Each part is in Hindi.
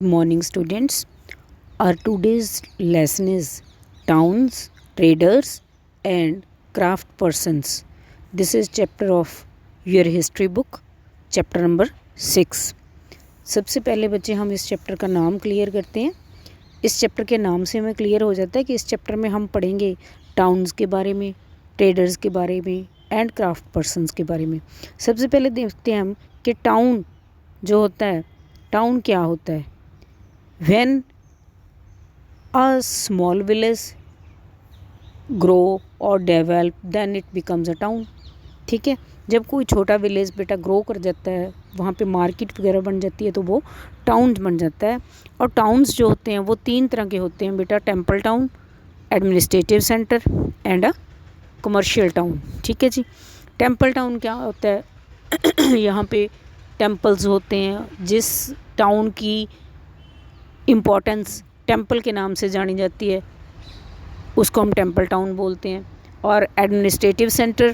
Morning, students. Our today's lesson is towns, traders, and craft persons. This is chapter of your history book, chapter number 6. सबसे पहले बच्चे हम इस चैप्टर का नाम क्लियर करते हैं। इस चैप्टर के नाम से हमें क्लियर हो जाता है कि इस चैप्टर में हम पढ़ेंगे टाउन्स के बारे में, ट्रेडर्स के बारे में एंड क्राफ्ट पर्सनस के बारे में। सबसे पहले देखते हैं हम कि टाउन जो होता है, टाउन क्या होता है। When a small village grow or develop then it becomes a town। ठीक है, जब कोई छोटा विलेज बेटा ग्रो कर जाता है, वहाँ पे मार्केट वगैरह बन जाती है तो वो टाउन बन जाता है। और टाउन्स जो होते हैं वो 3 तरह के होते हैं बेटा, temple town, administrative centre and a commercial town. ठीक है जी, टेम्पल टाउन क्या होता है यहाँ पे टेम्पल्स होते हैं। जिस टाउन की इम्पोर्टेंस टेंपल के नाम से जानी जाती है उसको हम टेंपल टाउन बोलते हैं। और एडमिनिस्ट्रेटिव सेंटर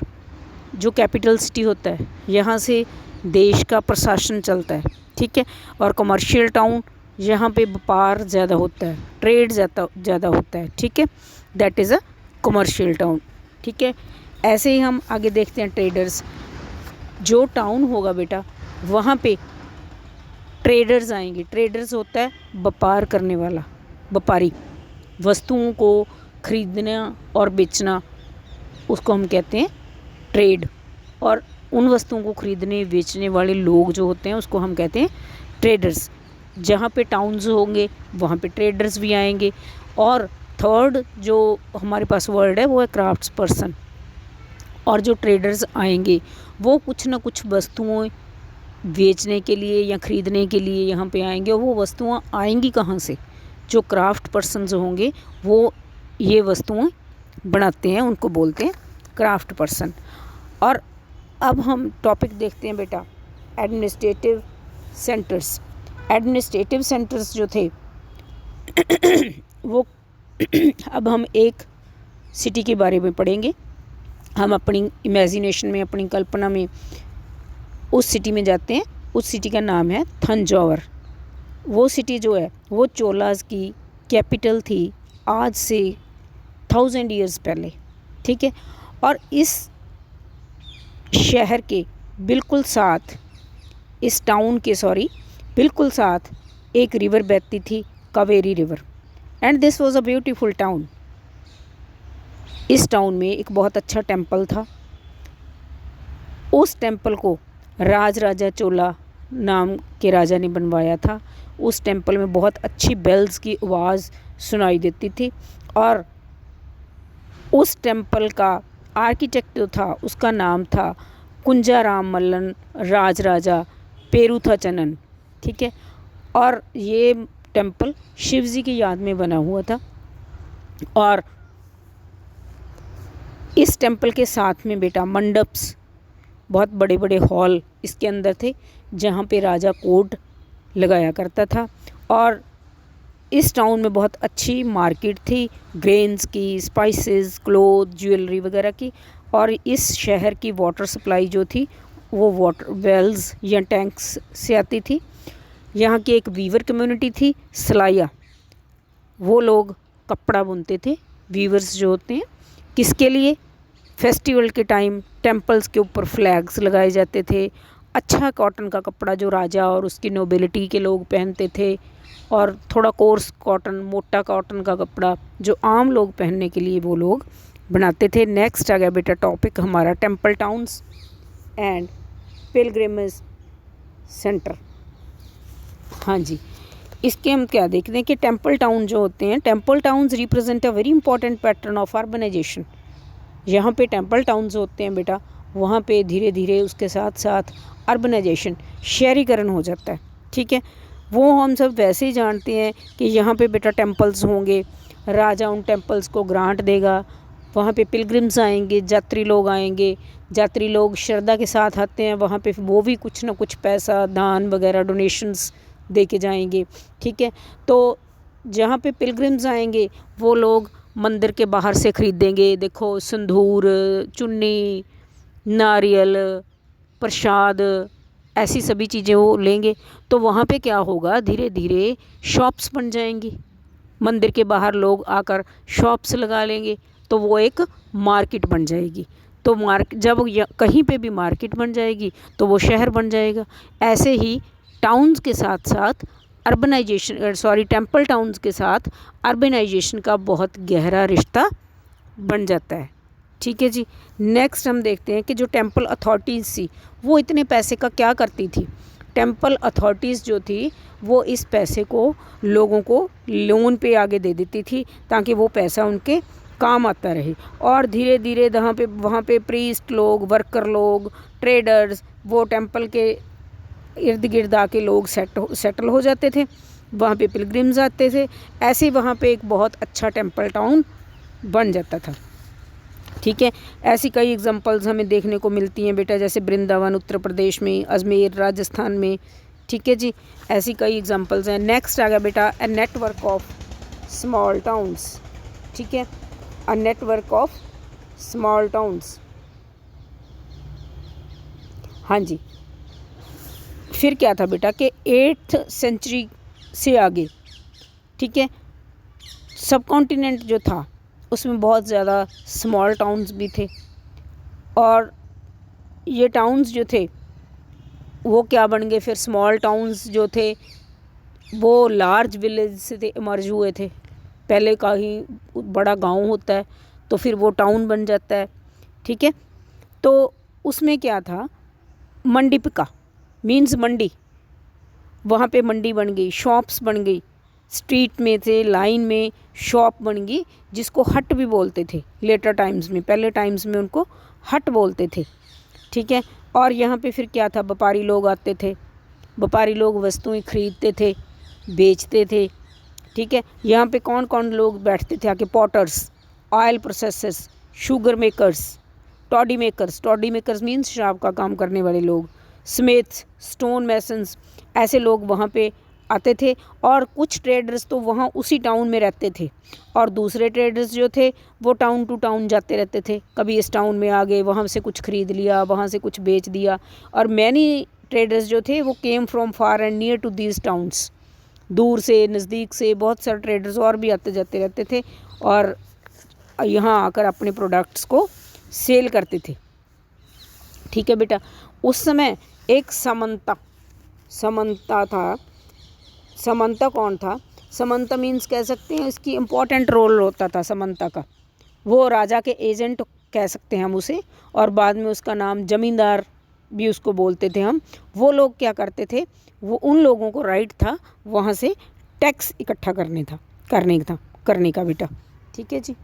जो कैपिटल सिटी होता है, यहाँ से देश का प्रशासन चलता है। ठीक है, और कमर्शियल टाउन यहाँ पे व्यापार ज़्यादा होता है, ट्रेड ज़्यादा होता है। ठीक है, that is a commercial town. ठीक है, ऐसे ही हम आगे देखते हैं ट्रेडर्स। जो टाउन होगा बेटा वहाँ पे ट्रेडर्स आएंगे। ट्रेडर्स होता है व्यापार करने वाला, व्यापारी, वस्तुओं को खरीदना और बेचना, उसको हम कहते हैं ट्रेड। और उन वस्तुओं को खरीदने बेचने वाले लोग जो होते हैं उसको हम कहते हैं ट्रेडर्स। जहाँ पे टाउन्स होंगे वहाँ पे ट्रेडर्स भी आएंगे। और थर्ड जो हमारे पास वर्ड है वो है क्राफ्ट्स पर्सन। और जो ट्रेडर्स आएंगे वो कुछ ना कुछ वस्तुओं बेचने के लिए या ख़रीदने के लिए यहाँ पे आएंगे। और वो वस्तुएं आएंगी कहाँ से? जो क्राफ्ट पर्सन होंगे वो ये वस्तुएं बनाते हैं, उनको बोलते हैं क्राफ्ट पर्सन। और अब हम टॉपिक देखते हैं बेटा एडमिनिस्ट्रेटिव सेंटर्स। एडमिनिस्ट्रेटिव सेंटर्स जो थे वो अब हम एक सिटी के बारे में पढ़ेंगे। हम अपनी इमेजिनेशन में, अपनी कल्पना में उस सिटी में जाते हैं। उस सिटी का नाम है थंजावुर। वो सिटी जो है वो चोलास की कैपिटल थी आज से 1000 ईयर्स पहले। ठीक है, और इस शहर के बिल्कुल साथ, इस टाउन के बिल्कुल साथ एक रिवर बहती थी, Kaveri river. And this was a beautiful town. इस टाउन में एक बहुत अच्छा टेम्पल था। उस टेम्पल को राजा चोला नाम के राजा ने बनवाया था। उस टेम्पल में बहुत अच्छी बेल्स की आवाज़ सुनाई देती थी। और उस टेम्पल का आर्किटेक्ट जो था उसका नाम था कुंजाराम मल्लन राजा पेरुथा चनन। ठीक है, और ये टेम्पल शिव जी की याद में बना हुआ था। और इस टेम्पल के साथ में बेटा मंडप्स, बहुत बड़े बड़े हॉल इसके अंदर थे जहाँ पे राजा कोर्ट लगाया करता था। और इस टाउन में बहुत अच्छी मार्केट थी, ग्रेन्स की, स्पाइसेस, क्लोथ, ज्वेलरी वगैरह की। और इस शहर की वाटर सप्लाई जो थी वो वाटर वेल्स या टैंक्स से आती थी। यहाँ की एक वीवर कम्युनिटी थी, सलाया। वो लोग कपड़ा बुनते थे। वीवर्स जो होते हैं किसके लिए? फेस्टिवल के टाइम टेम्पल्स के ऊपर फ्लैग्स लगाए जाते थे। अच्छा कॉटन का कपड़ा जो राजा और उसकी नोबिलिटी के लोग पहनते थे, और थोड़ा कोर्स कॉटन, मोटा कॉटन का कपड़ा जो आम लोग पहनने के लिए वो लोग बनाते थे। नेक्स्ट आ गया बेटा टॉपिक हमारा temple towns and pilgrimage centre. हाँ जी, इसके हम क्या देखते हैं कि टेम्पल टाउन जो होते हैं, temple towns represent a very important pattern of urbanisation. यहाँ पे टेम्पल टाउन्स होते हैं बेटा, वहाँ पे धीरे धीरे उसके साथ साथ अर्बनाइजेशन, शहरीकरण हो जाता है। ठीक है, वो हम सब वैसे ही जानते हैं कि यहाँ पे बेटा टेम्पल्स होंगे, राजा उन टेम्पल्स को ग्रांट देगा, वहाँ पे पिलग्रिम्स आएंगे, यात्री लोग आएंगे, यात्री लोग श्रद्धा के साथ आते हैं, वहाँ पे वो भी कुछ ना कुछ पैसा, दान वगैरह, डोनेशंस दे के जाएंगे। ठीक है, तो जहाँ पे पिलग्रिम्स आएंगे वो लोग मंदिर के बाहर से खरीदेंगे। देखो, सिंदूर, चुन्नी, नारियल, प्रसाद, ऐसी सभी चीज़ें वो लेंगे, तो वहाँ पे क्या होगा, धीरे धीरे शॉप्स बन जाएंगी। मंदिर के बाहर लोग आकर शॉप्स लगा लेंगे, तो वो एक मार्केट बन जाएगी। तो जब कहीं पे भी मार्केट बन जाएगी तो वो शहर बन जाएगा। ऐसे ही टाउन्स के साथ साथ टेम्पल टाउन्स के साथ अर्बनाइजेशन का बहुत गहरा रिश्ता बन जाता है। ठीक है जी। नेक्स्ट हम देखते हैं कि जो टेम्पल अथॉरिटीज़ थी वो इतने पैसे का क्या करती थी। टेम्पल अथॉरिटीज़ जो थी वो इस पैसे को लोगों को लोन पे आगे दे देती थी, ताकि वो पैसा उनके काम आता रहे। और धीरे धीरे वहाँ पे प्रीस्ट लोग, वर्कर लोग, ट्रेडर्स, वो टेम्पल के इर्द गिर्द आके लोग सेटल हो जाते थे। वहाँ पे पिलग्रिम्स आते थे। ऐसे वहाँ पे एक बहुत अच्छा टेम्पल टाउन बन जाता था। ठीक है। ऐसी कई एग्जांपल्स हमें देखने को मिलती हैं बेटा, जैसे वृंदावन उत्तर प्रदेश में, अजमेर राजस्थान में। ठीक है जी, ऐसी कई एग्जांपल्स हैं। नेक्स्ट आ गया बेटा a network of small towns. ठीक है, a network of small towns. हाँ जी, फिर क्या था बेटा कि 8th सेंचुरी से आगे, ठीक है, सब कॉन्टिनेंट जो था उसमें बहुत ज़्यादा स्मॉल टाउन्स भी थे। और ये टाउन्स जो थे वो क्या बन गए, फिर स्मॉल टाउन्स जो थे वो लार्ज विलेज से इमर्ज हुए थे। पहले का ही बड़ा गांव होता है तो फिर वो टाउन बन जाता है। ठीक है, तो उसमें क्या था, मंडीपिका मीन्स मंडी, वहाँ पे मंडी बन गई, शॉप्स बन गई, स्ट्रीट में से लाइन में शॉप बन गई, जिसको हट भी बोलते थे लेटर टाइम्स में। पहले टाइम्स में उनको हट बोलते थे। ठीक है, और यहाँ पे फिर क्या था, व्यापारी लोग आते थे, व्यापारी लोग वस्तुएं खरीदते थे, बेचते थे। ठीक है, यहाँ पे कौन कौन लोग बैठते थे आके, potters, oil processors, sugar makers, toddy makers means शराब का काम करने वाले लोग, स्मिथ्स, स्टोन मैसन्स, ऐसे लोग वहाँ पे आते थे। और कुछ ट्रेडर्स तो वहाँ उसी टाउन में रहते थे, और दूसरे ट्रेडर्स जो थे वो टाउन टू टाउन जाते रहते थे। कभी इस टाउन में आ गए, वहाँ से कुछ खरीद लिया, वहाँ से कुछ बेच दिया। और मैनी ट्रेडर्स जो थे वो came from far and near to these towns, दूर से नज़दीक से बहुत सारे ट्रेडर्स और भी आते जाते रहते थे, और यहाँ आकर अपने प्रोडक्ट्स को सेल करते थे। ठीक है बेटा, उस समय एक समंता था। समंता कौन था, समंता मीन्स कह सकते हैं इसकी इम्पोर्टेंट रोल होता था समंता का, वो राजा के एजेंट कह सकते हैं हम उसे, और बाद में उसका नाम जमींदार भी उसको बोलते थे हम। वो लोग क्या करते थे, वो उन लोगों को राइट था वहाँ से टैक्स इकट्ठा करने का बेटा। ठीक है जी।